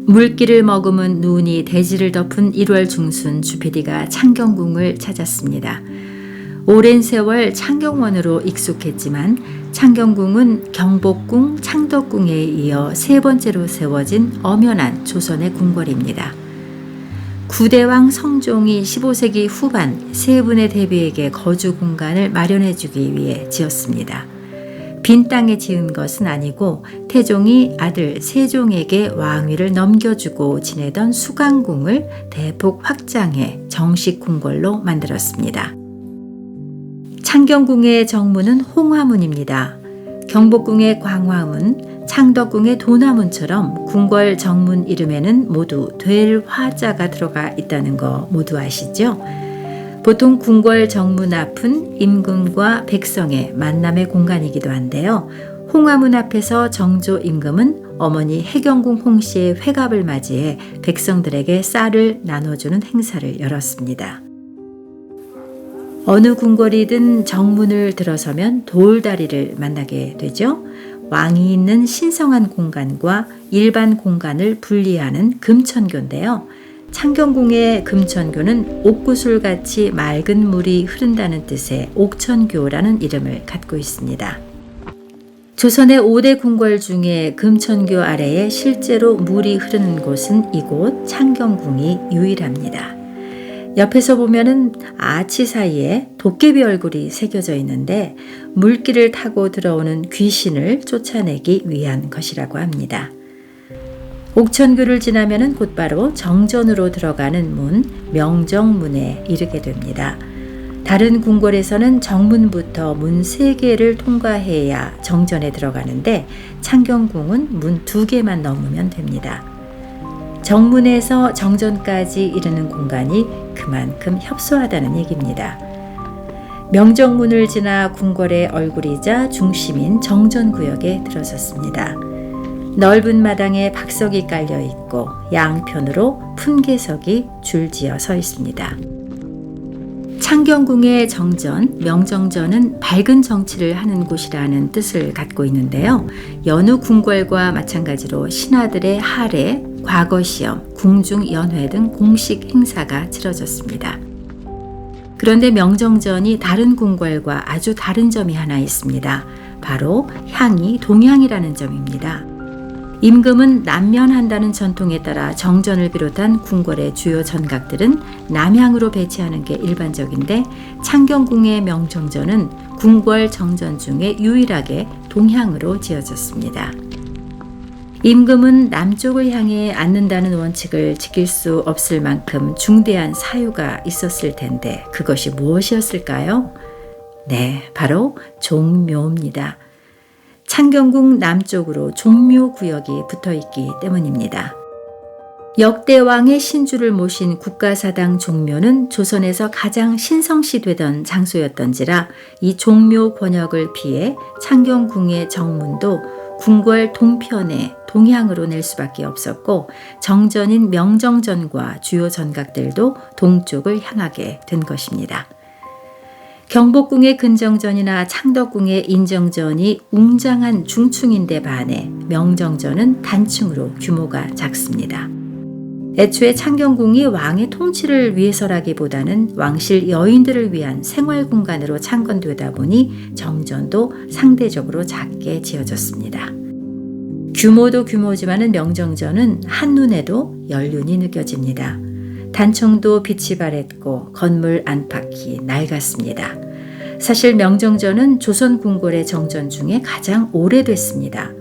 물기를 머금은 눈이 대지를 덮은 1월 중순 주PD가 창경궁을 찾았습니다. 오랜 세월 창경원으로 익숙했지만 창경궁은 경복궁, 창덕궁에 이어 세 번째로 세워진 엄연한 조선의 궁궐입니다. 구대왕 성종이 15세기 후반 세 분의 대비에게 거주 공간을 마련해주기 위해 지었습니다. 빈 땅에 지은 것은 아니고 태종이 아들 세종에게 왕위를 넘겨주고 지내던 수강궁을 대폭 확장해 정식 궁궐로 만들었습니다. 창경궁의 정문은 홍화문입니다. 경복궁의 광화문, 창덕궁의 도나문처럼 궁궐 정문 이름에는 모두 될 화자가 들어가 있다는 거 모두 아시죠? 보통 궁궐 정문 앞은 임금과 백성의 만남의 공간이기도 한데요. 홍화문 앞에서 정조 임금은 어머니 해경궁 홍씨의 회갑을 맞이해 백성들에게 쌀을 나눠주는 행사를 열었습니다. 어느 궁궐이든 정문을 들어서면 돌다리를 만나게 되죠. 왕이 있는 신성한 공간과 일반 공간을 분리하는 금천교인데요. 창경궁의 금천교는 옥구슬같이 맑은 물이 흐른다는 뜻의 옥천교라는 이름을 갖고 있습니다. 조선의 5대 궁궐 중에 금천교 아래에 실제로 물이 흐르는 곳은 이곳 창경궁이 유일합니다. 옆에서 보면은 아치 사이에 도깨비 얼굴이 새겨져 있는데 물길을 타고 들어오는 귀신을 쫓아내기 위한 것이라고 합니다. 옥천교를 지나면은 곧바로 정전으로 들어가는 문, 명정문에 이르게 됩니다. 다른 궁궐에서는 정문부터 문 3개를 통과해야 정전에 들어가는데 창경궁은 문 2개만 넘으면 됩니다. 정문에서 정전까지 이르는 공간이 그만큼 협소하다는 얘기입니다. 명정문을 지나 궁궐의 얼굴이자 중심인 정전구역에 들어섰습니다. 넓은 마당에 박석이 깔려 있고 양편으로 품계석이 줄지어 서 있습니다. 창경궁의 정전, 명정전은 밝은 정치를 하는 곳이라는 뜻을 갖고 있는데요. 여느 궁궐과 마찬가지로 신하들의 할애, 과거시험, 궁중연회 등 공식 행사가 치러졌습니다. 그런데 명정전이 다른 궁궐과 아주 다른 점이 하나 있습니다. 바로 향이 동향이라는 점입니다. 임금은 남면한다는 전통에 따라 정전을 비롯한 궁궐의 주요 전각들은 남향으로 배치하는 게 일반적인데 창경궁의 명정전은 궁궐 정전 중에 유일하게 동향으로 지어졌습니다. 임금은 남쪽을 향해 앉는다는 원칙을 지킬 수 없을 만큼 중대한 사유가 있었을 텐데 그것이 무엇이었을까요? 네, 바로 종묘입니다. 창경궁 남쪽으로 종묘구역이 붙어있기 때문입니다. 역대왕의 신주를 모신 국가사당 종묘는 조선에서 가장 신성시되던 장소였던지라 이 종묘 권역을 피해 창경궁의 정문도 궁궐 동편에 동향으로 낼 수밖에 없었고 정전인 명정전과 주요 전각들도 동쪽을 향하게 된 것입니다. 경복궁의 근정전이나 창덕궁의 인정전이 웅장한 중층인데 반해 명정전은 단층으로 규모가 작습니다. 애초에 창경궁이 왕의 통치를 위해서라기보다는 왕실 여인들을 위한 생활 공간으로 창건되다 보니 정전도 상대적으로 작게 지어졌습니다. 규모도 규모지만은 명정전은 한눈에도 연륜이 느껴집니다. 단청도 빛이 바랬고 건물 안팎이 낡았습니다. 사실 명정전은 조선 궁궐의 정전 중에 가장 오래됐습니다.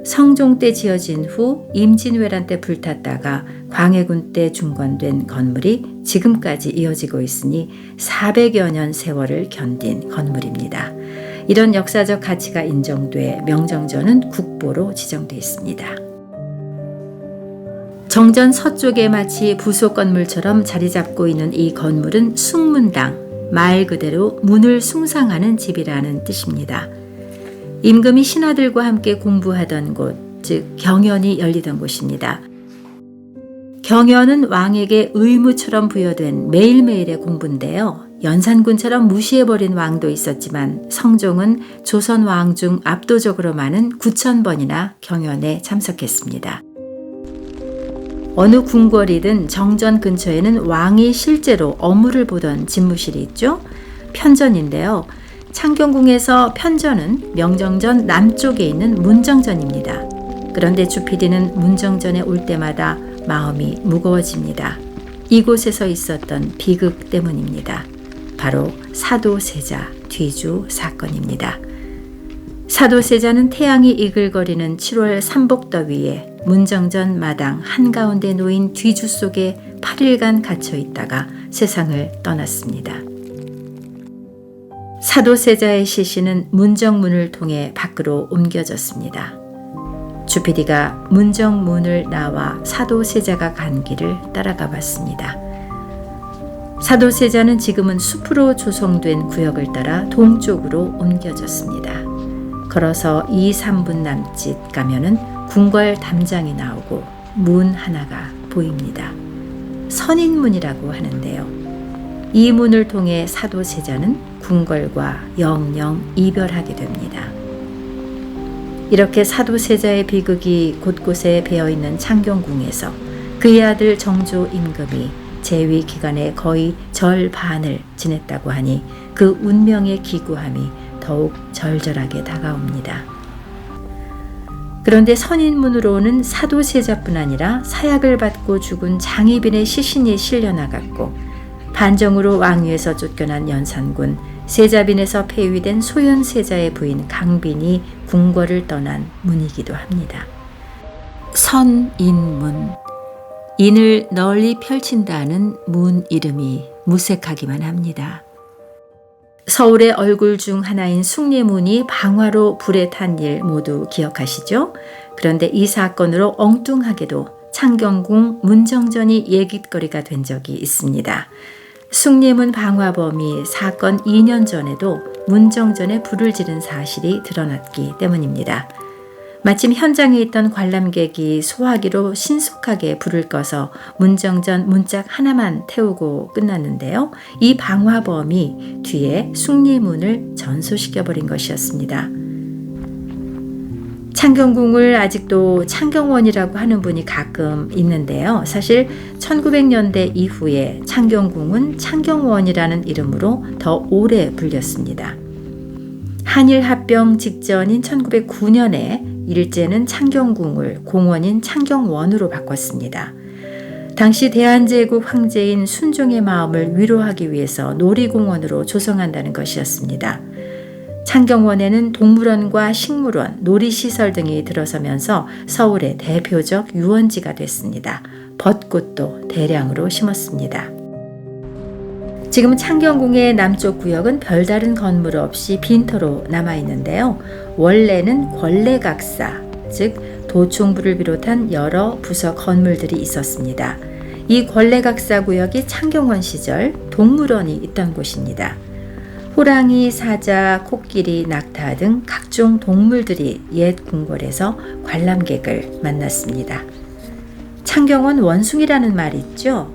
성종 때 지어진 후 임진왜란 때 불탔다가 광해군 때 중건된 건물이 지금까지 이어지고 있으니 400여 년 세월을 견딘 건물입니다. 이런 역사적 가치가 인정돼 명정전은 국보로 지정돼 있습니다. 정전 서쪽에 마치 부속 건물처럼 자리 잡고 있는 이 건물은 숭문당, 말 그대로 문을 숭상하는 집이라는 뜻입니다. 임금이 신하들과 함께 공부하던 곳, 즉 경연이 열리던 곳입니다. 경연은 왕에게 의무처럼 부여된 매일매일의 공부인데요. 연산군처럼 무시해버린 왕도 있었지만 성종은 조선 왕 중 압도적으로 많은 9,000번이나 경연에 참석했습니다. 어느 궁궐이든 정전 근처에는 왕이 실제로 업무를 보던 집무실이 있죠. 편전인데요. 창경궁에서 편전은 명정전 남쪽에 있는 문정전입니다. 그런데 주피디는 문정전에 올 때마다 마음이 무거워집니다. 이곳에서 있었던 비극 때문입니다. 바로 사도세자 뒤주 사건입니다. 사도세자는 태양이 이글거리는 7월 삼복더위에 문정전 마당 한가운데 놓인 뒤주 속에 8일간 갇혀 있다가 세상을 떠났습니다. 사도세자의 시신은 문정문을 통해 밖으로 옮겨졌습니다. 주피디가 문정문을 나와 사도세자가 간 길을 따라가 봤습니다. 사도세자는 지금은 숲으로 조성된 구역을 따라 동쪽으로 옮겨졌습니다. 걸어서 2, 3분 남짓 가면은 궁궐 담장이 나오고 문 하나가 보입니다. 선인문이라고 하는데요. 이 문을 통해 사도세자는 궁궐과 영영 이별하게 됩니다. 이렇게 사도세자의 비극이 곳곳에 배어있는 창경궁에서 그의 아들 정조 임금이 재위 기간의 거의 절반을 지냈다고 하니 그 운명의 기구함이 더욱 절절하게 다가옵니다. 그런데 선인문으로는 사도세자뿐 아니라 사약을 받고 죽은 장희빈의 시신이 실려나갔고 반정으로 왕위에서 쫓겨난 연산군, 세자빈에서 폐위된 소현세자의 부인 강빈이 궁궐을 떠난 문이기도 합니다. 선인문, 인을 널리 펼친다는 문 이름이 무색하기만 합니다. 서울의 얼굴 중 하나인 숭례문이 방화로 불에 탄 일 모두 기억하시죠? 그런데 이 사건으로 엉뚱하게도 창경궁 문정전이 얘깃거리가 된 적이 있습니다. 숭례문 방화범이 사건 2년 전에도 문정전에 불을 지른 사실이 드러났기 때문입니다. 마침 현장에 있던 관람객이 소화기로 신속하게 불을 꺼서 문정전 문짝 하나만 태우고 끝났는데요. 이 방화범이 뒤에 숭례문을 전소시켜버린 것이었습니다. 창경궁을 아직도 창경원이라고 하는 분이 가끔 있는데요. 사실 1900년대 이후에 창경궁은 창경원이라는 이름으로 더 오래 불렸습니다. 한일 합병 직전인 1909년에 일제는 창경궁을 공원인 창경원으로 바꿨습니다. 당시 대한제국 황제인 순종의 마음을 위로하기 위해서 놀이공원으로 조성한다는 것이었습니다. 창경원에는 동물원과 식물원, 놀이시설 등이 들어서면서 서울의 대표적 유원지가 됐습니다. 벚꽃도 대량으로 심었습니다. 지금 창경궁의 남쪽 구역은 별다른 건물 없이 빈터로 남아있는데요. 원래는 권례각사, 즉 도총부를 비롯한 여러 부서 건물들이 있었습니다. 이 권례각사 구역이 창경원 시절 동물원이 있던 곳입니다. 호랑이, 사자, 코끼리, 낙타 등 각종 동물들이 옛 궁궐에서 관람객을 만났습니다. 창경원 원숭이라는 말이 있죠.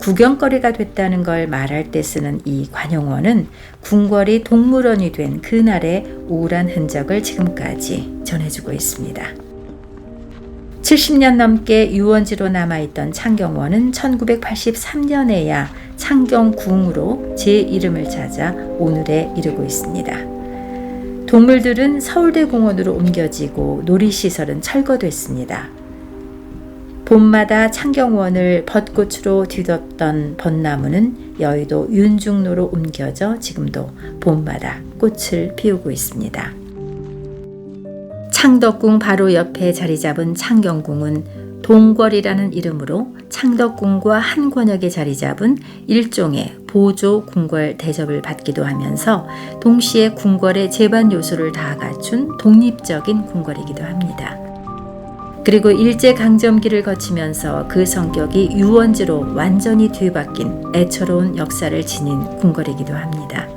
구경거리가 됐다는 걸 말할 때 쓰는 이 관용원은 궁궐이 동물원이 된 그날의 우울한 흔적을 지금까지 전해주고 있습니다. 70년 넘게 유원지로 남아있던 창경원은 1983년에야 창경궁으로 제 이름을 찾아 오늘에 이르고 있습니다. 동물들은 서울대공원으로 옮겨지고 놀이시설은 철거됐습니다. 봄마다 창경원을 벚꽃으로 뒤덮던 벚나무는 여의도 윤중로로 옮겨져 지금도 봄마다 꽃을 피우고 있습니다. 창덕궁 바로 옆에 자리 잡은 창경궁은 동궐이라는 이름으로 창덕궁과 한 권역에 자리 잡은 일종의 보조 궁궐 대접을 받기도 하면서 동시에 궁궐의 제반 요소를 다 갖춘 독립적인 궁궐이기도 합니다. 그리고 일제강점기를 거치면서 그 성격이 유원지로 완전히 뒤바뀐 애처로운 역사를 지닌 궁궐이기도 합니다.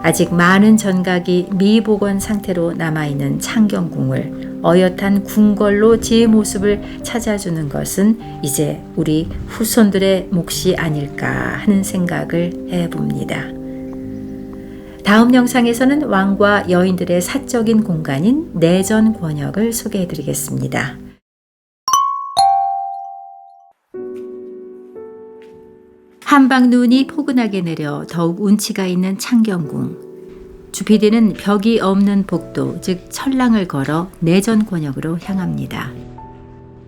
아직 많은 전각이 미복원 상태로 남아있는 창경궁을 어엿한 궁궐로 제 모습을 찾아주는 것은 이제 우리 후손들의 몫이 아닐까 하는 생각을 해봅니다. 다음 영상에서는 왕과 여인들의 사적인 공간인 내전 권역을 소개해드리겠습니다. 한방 눈이 포근하게 내려 더욱 운치가 있는 창경궁. 주피디는 벽이 없는 복도, 즉 철랑을 걸어 내전 권역으로 향합니다.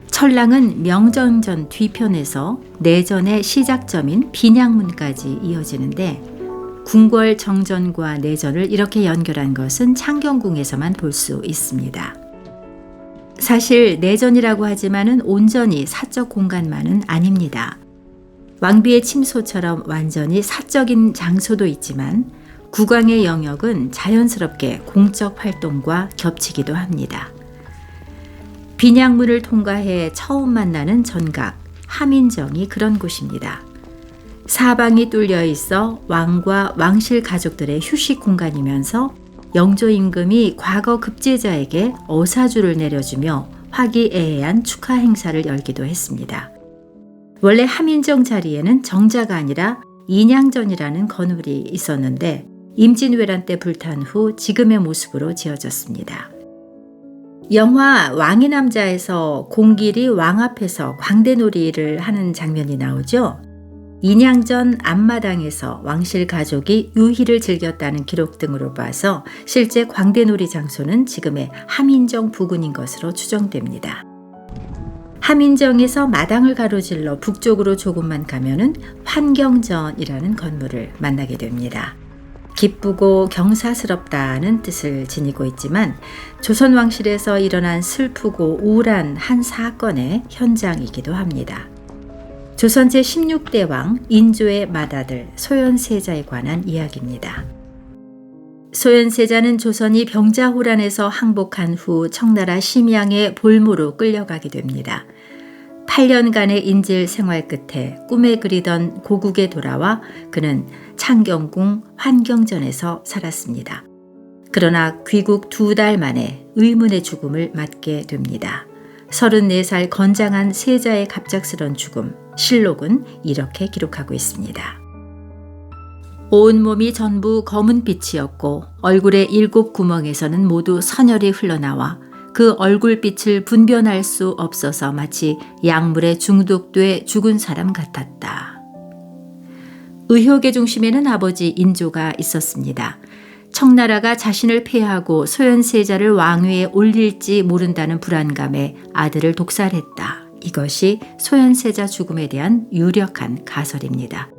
철랑은 명정전 뒤편에서 내전의 시작점인 빈양문까지 이어지는데 궁궐 정전과 내전을 이렇게 연결한 것은 창경궁에서만 볼 수 있습니다. 사실 내전이라고 하지만은 온전히 사적 공간만은 아닙니다. 왕비의 침소처럼 완전히 사적인 장소도 있지만 국왕의 영역은 자연스럽게 공적 활동과 겹치기도 합니다. 빈양문을 통과해 처음 만나는 전각, 함인정이 그런 곳입니다. 사방이 뚫려 있어 왕과 왕실 가족들의 휴식 공간이면서 영조 임금이 과거 급제자에게 어사주를 내려주며 화기애애한 축하 행사를 열기도 했습니다. 원래 함인정 자리에는 정자가 아니라 인양전이라는 건물이 있었는데 임진왜란 때 불탄 후 지금의 모습으로 지어졌습니다. 영화 왕의 남자에서 공길이 왕 앞에서 광대놀이를 하는 장면이 나오죠. 인양전 앞마당에서 왕실 가족이 유희를 즐겼다는 기록 등으로 봐서 실제 광대놀이 장소는 지금의 함인정 부근인 것으로 추정됩니다. 함인정에서 마당을 가로질러 북쪽으로 조금만 가면은 환경전이라는 건물을 만나게 됩니다. 기쁘고 경사스럽다는 뜻을 지니고 있지만 조선 왕실에서 일어난 슬프고 우울한 한 사건의 현장이기도 합니다. 조선 제16대 왕 인조의 맏아들 소현세자에 관한 이야기입니다. 소현세자는 조선이 병자호란에서 항복한 후 청나라 심양의 볼모로 끌려가게 됩니다. 8년간의 인질 생활 끝에 꿈에 그리던 고국에 돌아와 그는 창경궁 환경전에서 살았습니다. 그러나 귀국 2달 만에 의문의 죽음을 맞게 됩니다. 34살 건장한 세자의 갑작스런 죽음, 실록은 이렇게 기록하고 있습니다. 온몸이 전부 검은 빛이었고 얼굴의 7구멍에서는 모두 선혈이 흘러나와 그 얼굴빛을 분별할 수 없어서 마치 약물에 중독돼 죽은 사람 같았다. 의혹의 중심에는 아버지 인조가 있었습니다. 청나라가 자신을 폐하고 소현세자를 왕위에 올릴지 모른다는 불안감에 아들을 독살했다. 이것이 소현세자 죽음에 대한 유력한 가설입니다.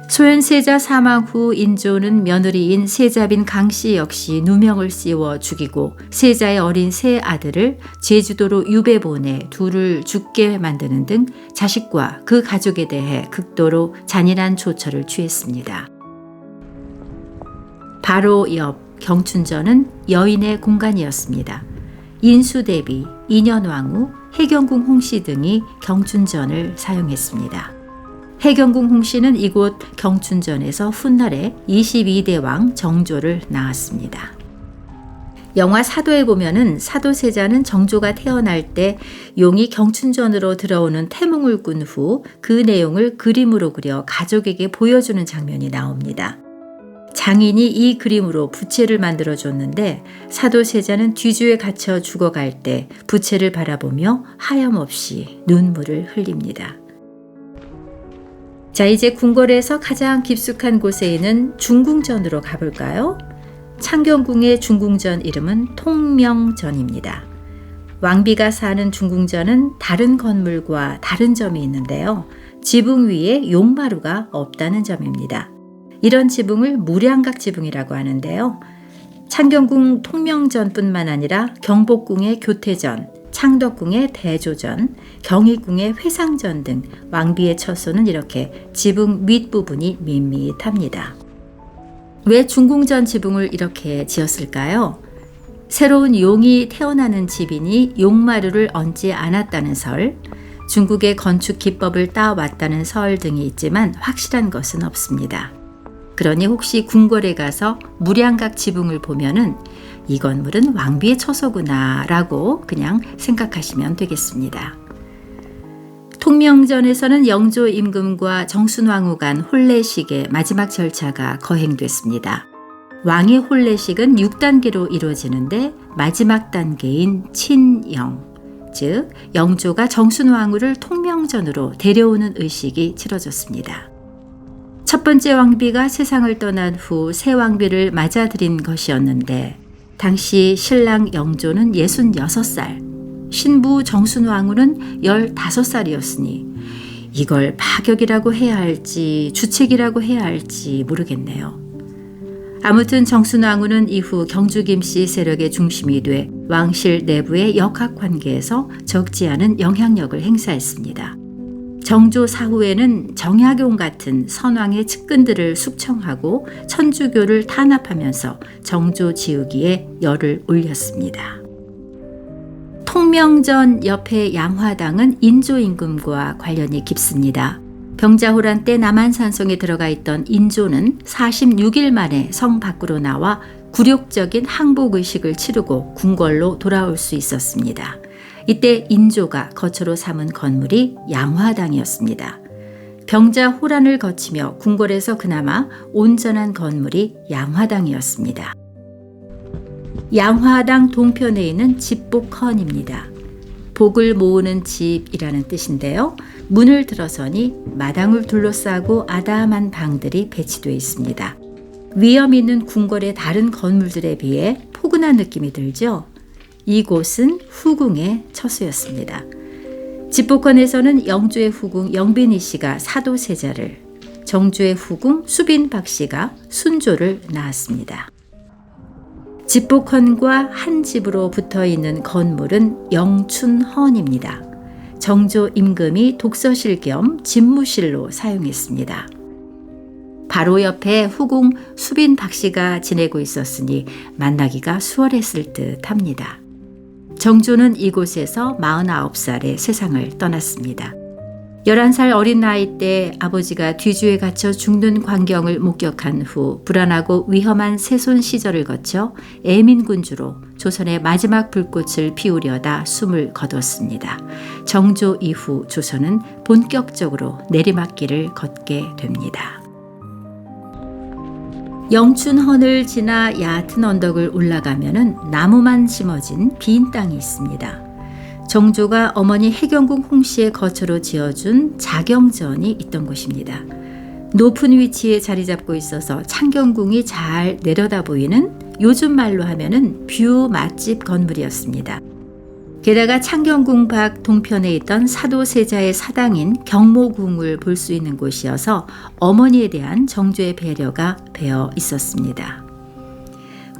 소현세자 사망 후 인조는 며느리인 세자빈 강씨 역시 누명을 씌워 죽이고 세자의 어린 세 아들을 제주도로 유배 보내 둘을 죽게 만드는 등 자식과 그 가족에 대해 극도로 잔인한 조처를 취했습니다. 바로 옆 경춘전은 여인의 공간이었습니다. 인수대비, 인현왕후, 해경궁 홍씨 등이 경춘전을 사용했습니다. 해경궁 홍씨는 이곳 경춘전에서 훗날에 22대 왕 정조를 낳았습니다. 영화 사도에 보면은 사도세자는 정조가 태어날 때 용이 경춘전으로 들어오는 태몽을 꾼 후 그 내용을 그림으로 그려 가족에게 보여주는 장면이 나옵니다. 장인이 이 그림으로 부채를 만들어줬는데 사도세자는 뒤주에 갇혀 죽어갈 때 부채를 바라보며 하염없이 눈물을 흘립니다. 자, 이제 궁궐에서 가장 깊숙한 곳에 있는 중궁전으로 가볼까요? 창경궁의 중궁전 이름은 통명전입니다. 왕비가 사는 중궁전은 다른 건물과 다른 점이 있는데요. 지붕 위에 용마루가 없다는 점입니다. 이런 지붕을 무량각 지붕이라고 하는데요. 창경궁 통명전뿐만 아니라 경복궁의 교태전, 창덕궁의 대조전, 경희궁의 회상전 등 왕비의 처소는 이렇게 지붕 밑부분이 밋밋합니다. 왜 중궁전 지붕을 이렇게 지었을까요? 새로운 용이 태어나는 집이니 용마루를 얹지 않았다는 설, 중국의 건축 기법을 따왔다는 설 등이 있지만 확실한 것은 없습니다. 그러니 혹시 궁궐에 가서 무량각 지붕을 보면은 이 건물은 왕비의 처소구나 라고 그냥 생각하시면 되겠습니다. 통명전에서는 영조 임금과 정순왕후 간 혼례식의 마지막 절차가 거행됐습니다. 왕의 혼례식은 6단계로 이루어지는데 마지막 단계인 친영, 즉 영조가 정순왕후를 통명전으로 데려오는 의식이 치러졌습니다. 첫 번째 왕비가 세상을 떠난 후 새 왕비를 맞아들인 것이었는데 당시 신랑 영조는 66살, 신부 정순왕후는 15살이었으니 이걸 파격이라고 해야 할지 주책이라고 해야 할지 모르겠네요. 아무튼 정순왕후는 이후 경주 김씨 세력의 중심이 돼 왕실 내부의 역학관계에서 적지 않은 영향력을 행사했습니다. 정조 사후에는 정약용 같은 선왕의 측근들을 숙청하고 천주교를 탄압하면서 정조 지우기에 열을 올렸습니다. 통명전 옆의 양화당은 인조 임금과 관련이 깊습니다. 병자호란 때 남한산성에 들어가 있던 인조는 46일 만에 성 밖으로 나와 굴욕적인 항복의식을 치르고 궁궐로 돌아올 수 있었습니다. 이때 인조가 거처로 삼은 건물이 양화당이었습니다. 병자호란을 거치며 궁궐에서 그나마 온전한 건물이 양화당이었습니다. 양화당 동편에 있는 집복헌입니다. 복을 모으는 집이라는 뜻인데요. 문을 들어서니 마당을 둘러싸고 아담한 방들이 배치되어 있습니다. 위험 있는 궁궐의 다른 건물들에 비해 포근한 느낌이 들죠. 이곳은 후궁의 처소였습니다. 집복헌에서는 영조의 후궁 영빈이 씨가 사도세자를, 정조의 후궁 수빈 박씨가 순조를 낳았습니다. 집복헌과 한 집으로 붙어있는 건물은 영춘헌입니다. 정조 임금이 독서실 겸 집무실로 사용했습니다. 바로 옆에 후궁 수빈 박씨가 지내고 있었으니 만나기가 수월했을 듯합니다. 정조는 이곳에서 49살에 세상을 떠났습니다. 11살 어린 나이 때 아버지가 뒤주에 갇혀 죽는 광경을 목격한 후 불안하고 위험한 세손 시절을 거쳐 애민군주로 조선의 마지막 불꽃을 피우려다 숨을 거뒀습니다. 정조 이후 조선은 본격적으로 내리막길을 걷게 됩니다. 영춘헌을 지나 얕은 언덕을 올라가면은 나무만 심어진 빈 땅이 있습니다. 정조가 어머니 해경궁 홍씨의 거처로 지어준 자경전이 있던 곳입니다. 높은 위치에 자리 잡고 있어서 창경궁이 잘 내려다 보이는 요즘 말로 하면은 뷰 맛집 건물이었습니다. 게다가 창경궁 밖 동편에 있던 사도세자의 사당인 경모궁을 볼 수 있는 곳이어서 어머니에 대한 정조의 배려가 배어 있었습니다.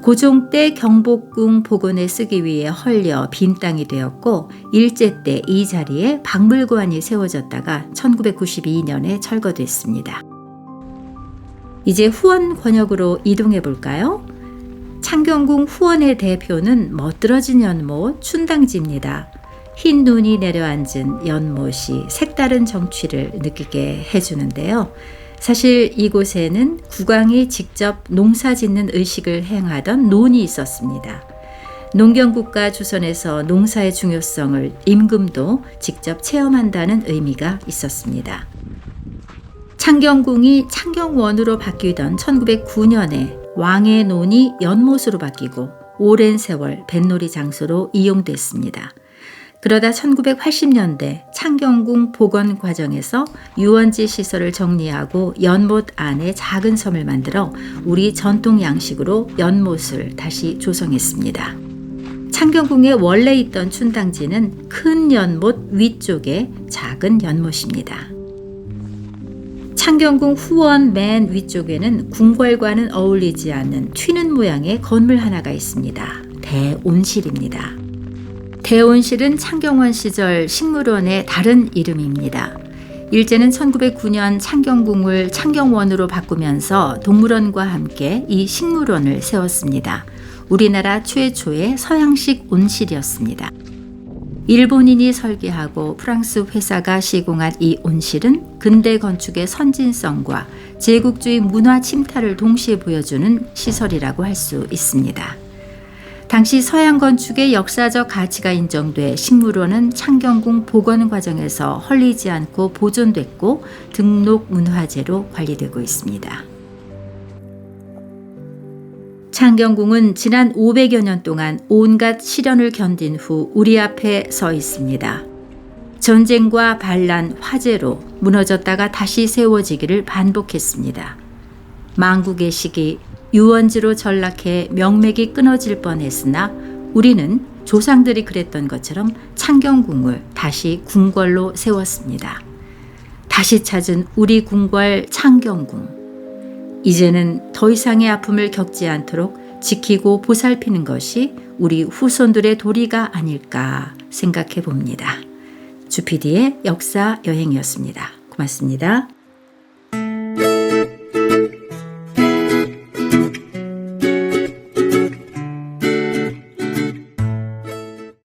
고종 때 경복궁 복원에 쓰기 위해 헐려 빈 땅이 되었고 일제 때 이 자리에 박물관이 세워졌다가 1992년에 철거됐습니다. 이제 후원 권역으로 이동해 볼까요? 창경궁 후원의 대표는 멋들어진 연못 춘당지입니다. 흰 눈이 내려앉은 연못이 색다른 정취를 느끼게 해주는데요. 사실 이곳에는 국왕이 직접 농사 짓는 의식을 행하던 논이 있었습니다. 농경국가 조선에서 농사의 중요성을 임금도 직접 체험한다는 의미가 있었습니다. 창경궁이 창경원으로 바뀌던 1909년에 왕의 논이 연못으로 바뀌고 오랜 세월 뱃놀이 장소로 이용됐습니다. 그러다 1980년대 창경궁 복원 과정에서 유원지 시설을 정리하고 연못 안에 작은 섬을 만들어 우리 전통 양식으로 연못을 다시 조성했습니다. 창경궁에 원래 있던 춘당지는 큰 연못 위쪽에 작은 연못입니다. 창경궁 후원 맨 위쪽에는 궁궐과는 어울리지 않는 튀는 모양의 건물 하나가 있습니다. 대온실입니다. 대온실은 창경원 시절 식물원의 다른 이름입니다. 일제는 1909년 창경궁을 창경원으로 바꾸면서 동물원과 함께 이 식물원을 세웠습니다. 우리나라 최초의 서양식 온실이었습니다. 일본인이 설계하고 프랑스 회사가 시공한 이 온실은 근대 건축의 선진성과 제국주의 문화 침탈을 동시에 보여주는 시설이라고 할 수 있습니다. 당시 서양 건축의 역사적 가치가 인정돼 식물원은 창경궁 복원 과정에서 헐리지 않고 보존됐고 등록 문화재로 관리되고 있습니다. 창경궁은 지난 500여 년 동안 온갖 시련을 견딘 후 우리 앞에 서 있습니다. 전쟁과 반란, 화재로 무너졌다가 다시 세워지기를 반복했습니다. 망국의 시기, 유원지로 전락해 명맥이 끊어질 뻔했으나 우리는 조상들이 그랬던 것처럼 창경궁을 다시 궁궐로 세웠습니다. 다시 찾은 우리 궁궐 창경궁. 이제는 더 이상의 아픔을 겪지 않도록 지키고 보살피는 것이 우리 후손들의 도리가 아닐까 생각해 봅니다. 주PD의 역사 여행이었습니다. 고맙습니다.